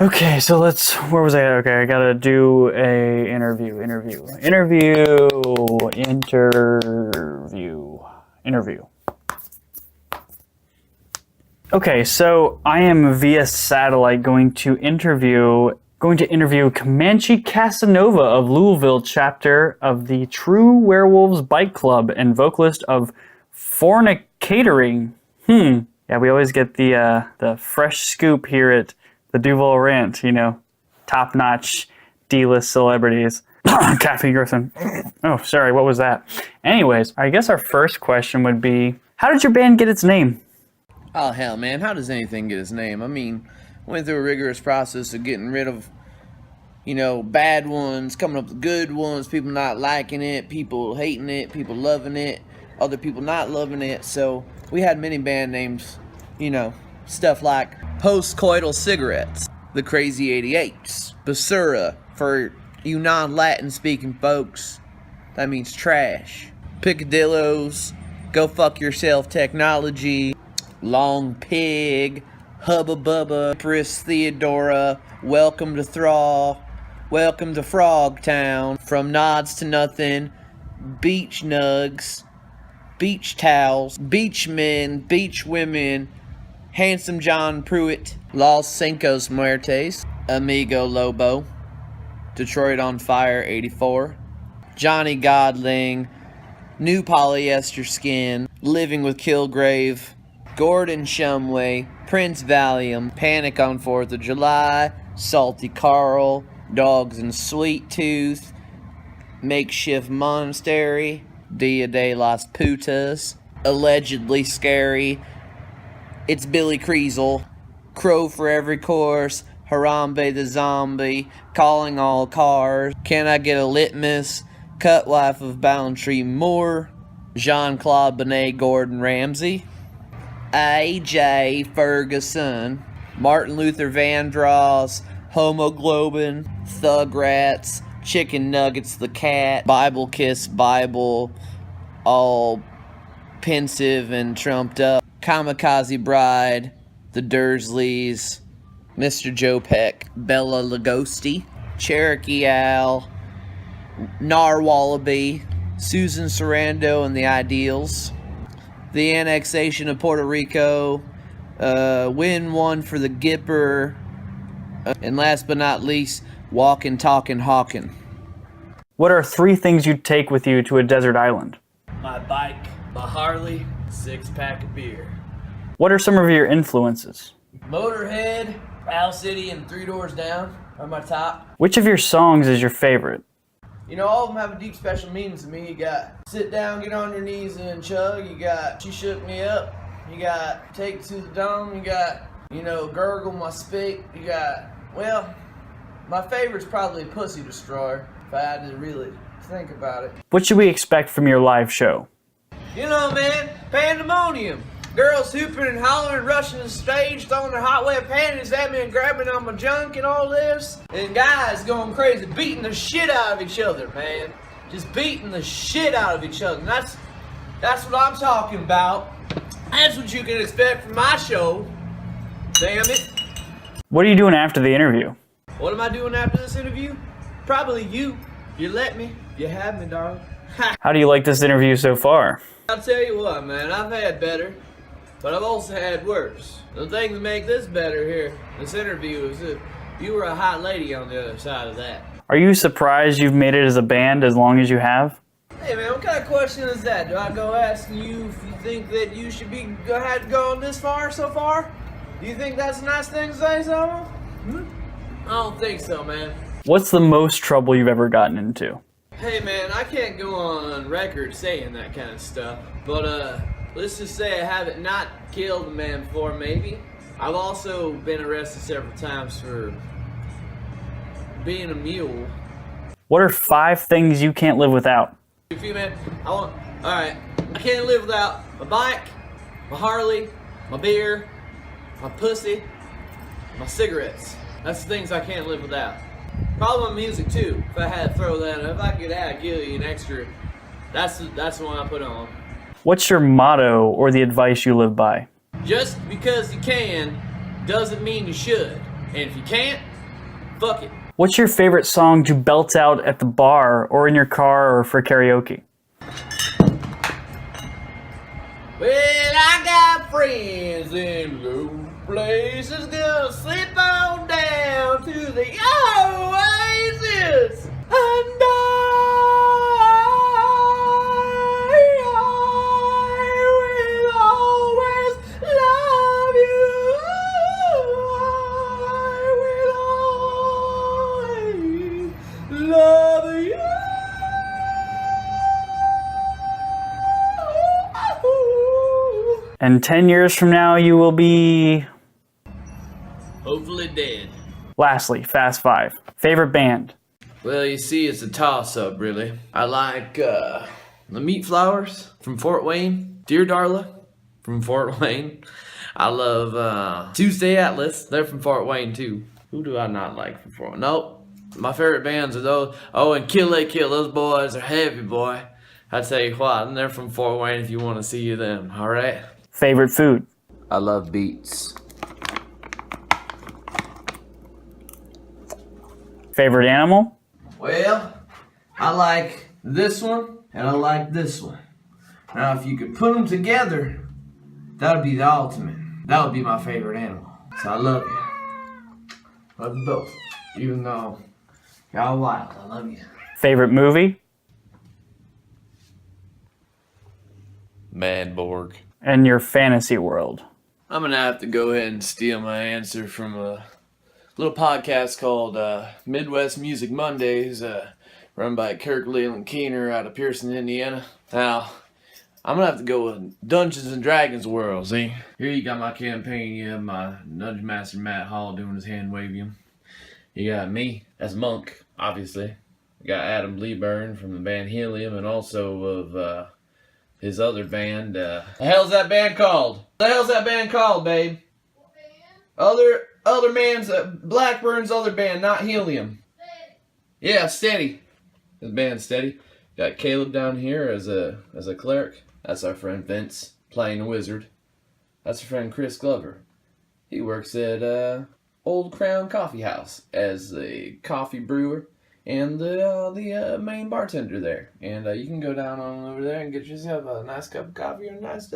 Okay, so where was I at? Okay, I gotta do a interview. Okay, so I am via satellite going to interview Camanchee Casanova of Louisville chapter of the True Werewolves Bike Club and vocalist of FORNICATERING. Yeah, we always get the fresh scoop here at the Duval rant, top-notch D-list celebrities. Kathy Griffin. Oh, sorry, what was that? Anyways, I guess our first question would be, how did your band get its name? Oh, hell, man, how does anything get its name? I mean, went through a rigorous process of getting rid of, bad ones, coming up with good ones, people not liking it, people hating it, people loving it, other people not loving it. So we had many band names, stuff like Postcoital Cigarettes, The Crazy 88s, Basura, for you non-Latin speaking folks, that means trash, Picadillos, Go Fuck Yourself Technology, Long Pig, Hubba Bubba, Pris Theodora, Welcome to Thaw, Welcome to Frogtown, From Nods to Nothing, Beach Nugs, Beach Towels, Beach Men, Beach Women, Handsome John Pruitt, Los Cinco Muertes, Amigo Lobo, Detroit on Fire 84, Johnny Godling, New Polyester Skin, Living with Kilgrave, Gordon Shumway, Prince Valium, Panic on 4th of July, Salty Carl, Dogs and Sweet Tooth, Makeshift Monastery, Dia de las Putas, Allegedly Scary, It's Billy Kriesel, Crow for Every Course, Harambe the Zombie, Calling All Cars, Can I Get a Litmus, Cut Wife of Boundtree Moore, Jean-Claude Benet Gordon Ramsay, A.J. Ferguson, Martin Luther Vandross, Homoglobin, Thug Rats, Chicken Nuggets the Cat, Bible Kiss Bible, all pensive and trumped up, Kamikaze Bride, The Dursleys, Mr. Joe Peck, Bella Lugosi, Cherokee Al, Narwallaby, Susan Sarandon and the Ideals, the annexation of Puerto Rico, win one for the Gipper, and last but not least, walking, talking, hawking. What are 3 things you'd take with you to a desert island? My bike, my Harley, 6-pack of beer. What are some of your influences? Motorhead, Owl City, and 3 Doors Down are my top. Which of your songs is your favorite? All of them have a deep special meaning to me. You got Sit Down, Get on Your Knees and Chug. You got She Shook Me Up. You got Take It to the Dome. You got, Gurgle My Spit. You got, my favorite's probably Pussy Destroyer, if I had to really think about it. What should we expect from your live show? Man, pandemonium. Girls hooping and hollering, rushing the stage, throwing their hot wet panties at me and grabbing on my junk and all this. And guys going crazy, beating the shit out of each other, man. Just beating the shit out of each other. And that's what I'm talking about. That's what you can expect from my show. Damn it. What are you doing after the interview? What am I doing after this interview? Probably you. You let me. You have me, darling. How do you like this interview so far? I'll tell you what, man. I've had better. But I've also had worse. The thing to make this better here, this interview, is that you were a hot lady on the other side of that. Are you surprised you've made it as a band as long as you have? Hey man, what kind of question is that? Do I go asking you if you think that you should be had gone this far so far? Do you think that's a nice thing to say, Selma? I don't think so, man. What's the most trouble you've ever gotten into? Hey man, I can't go on record saying that kind of stuff, but let's just say I haven't not killed a man before, maybe. I've also been arrested several times for being a mule. What are 5 things you can't live without? If you, man, alright, I can't live without my bike, my Harley, my beer, my pussy, my cigarettes. That's the things I can't live without. Probably my music too, if I had to throw that, if I could add an extra, that's the one I put on. What's your motto or the advice you live by? Just because you can doesn't mean you should. And if you can't, fuck it. What's your favorite song to belt out at the bar or in your car or for karaoke? Well, I got friends in low places, gonna slip on down to the oasis. And I will always love you. I will always love you. And 10 years from now, you will be... Hopefully dead. Lastly, Fast Five. Favorite band? Well, you see, it's a toss-up, really. I like the Meat Flowers from Fort Wayne, Dear Darla from Fort Wayne. I love Tuesday Atlas. They're from Fort Wayne, too. Who do I not like from Fort Wayne? Nope. My favorite bands are those. Oh, and Kill They Kill. Those boys are heavy, boy. I tell you what, and they're from Fort Wayne if you want to see them, all right? Favorite food? I love beets. Favorite animal? Well, I like this one, and I like this one. Now, if you could put them together, that would be the ultimate. That would be my favorite animal. So I love you. Love you both. Even though y'all wild, I love you. Favorite movie? Manborg. And your fantasy world? I'm gonna have to go ahead and steal my answer from a little podcast called Midwest Music Mondays, run by Kirk Leland Keener out of Pearson, Indiana. Now, I'm gonna have to go with Dungeons and Dragons world, see? Here you got my campaign, you have my Dungeon Master Matt Hall doing his hand waving. You got me as Monk, obviously. You got Adam Leeburn from the band Helium, and also of his other band. The hell's that band called? The hell's that band called, babe? What band? Other man's Blackburn's other band, not Helium. Steady. Yeah, Steady. His band's Steady. Got Caleb down here as a cleric. That's our friend Vince, playing the wizard. That's our friend Chris Glover. He works at Old Crown Coffee House as a coffee brewer and the main bartender there. And you can go down on over there and get yourself a nice cup of coffee or a nice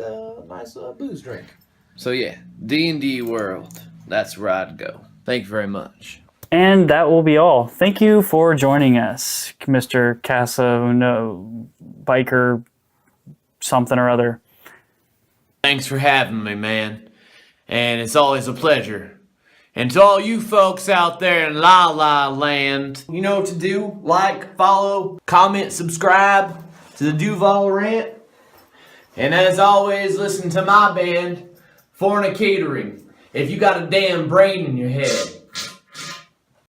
booze drink. So yeah, D&D world. That's where I'd go. Thank you very much. And that will be all. Thank you for joining us, Mr. Casanova, biker, something or other. Thanks for having me, man. And it's always a pleasure. And to all you folks out there in La La Land, you know what to do. Like, follow, comment, subscribe to the Duval Rant. And as always, listen to my band, FORNICATERING. If you got a damn brain in your head.